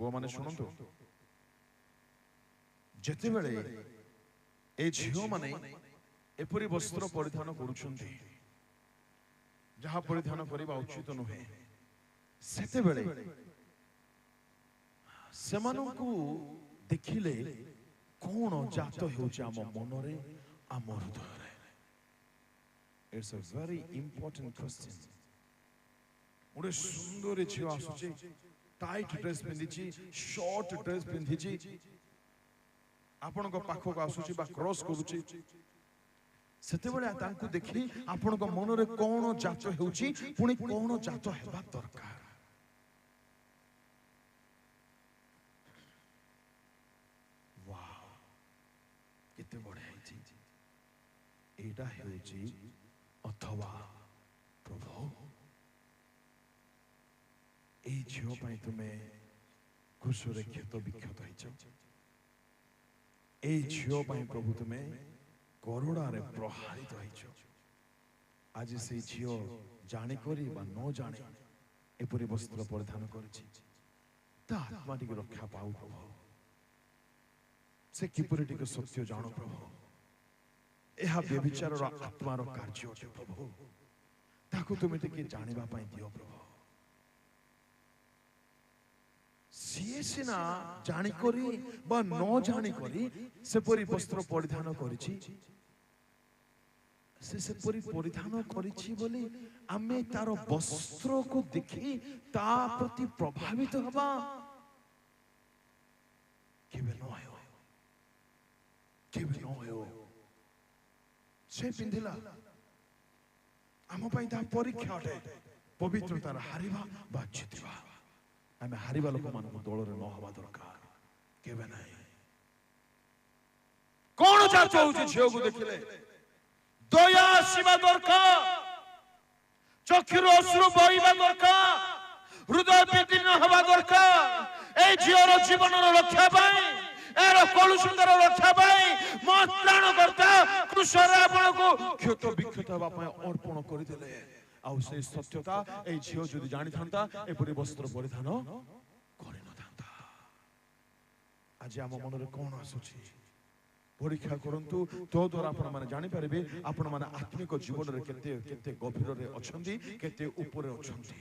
पुआ माने शुणु जिते बेले ए झियो माने एपरी वस्त्र परिधान करुछंती जहा परिधान करिबा उचित नुहे सेते बेले सेमानकु देखिले कोन जात हेउछि आम मनरे आम हृदय। It's a very important question. गोटे सुंदर झियो आसुची टाइट ड्रेस पिंधिची शॉर्ट ड्रेस पिंधिची आपण को पाखो को आसुची बा क्रॉस करूची सेते बेले तांको देखि आपण को मन रे कोन जात हेउची पुनी कोन जात हेबा दरकार। वाह केते बढिया हिची एटा हेउची अथवा प्रभु ए झियो पाई तुमे कुशरे क्षत विक्षत हिच ए झियो पाई प्रभु तुमे करुणा रे प्रहारित हिच। आज से झियो जानी करी बा न जाने एपरी वस्त्र परिधान करछि ता आत्मा टिके रक्षा पाऊ प्रभु से किपरि टिके सत्य जानो प्रभु एहा व्यभिचार आत्मार कार्य अटे प्रभु ताकू तुमे टिके जानिबा पाई दियो प्रभु। सीए सिना जानी करी बा न जानी करी से परी वस्त्र परिधान करिछि से परी परिधान करिछि बोली आमे तार वस्त्र को देखि ता प्रति प्रभावित हबा केबे न होयो से पिंधिला आम पई ता परीक्षा अटे पवित्रतार हारिबा बा जितिबा आमे हारिबा लोक मान दल रे न हवा दरकार केबे नाही। कोन जाच होउची झियो को देखिले दया आसीबा दरकार चक्षुर अश्रु बहिबा दरकार हृदय विदीर्ण हवा दरकार ए झियोर जीवनर रक्षा पाई एर कलुषितर रक्षा पाई मो त्राण करता क्रूसरे आपण को क्षत विक्षत हवा पाई अर्पण करि देले। आउ से सत्यता ए झियो जदि जानि थांता एपरि वस्त्र परिधान करि न थांता। आज आम मन रे कोन आसुची परीक्षा करंतु तो द्वारा आपण माने जानि परिबे आपण माने आत्मिक जीवन रे केते केते गभीर रे अछंती केते ऊपर अछंती।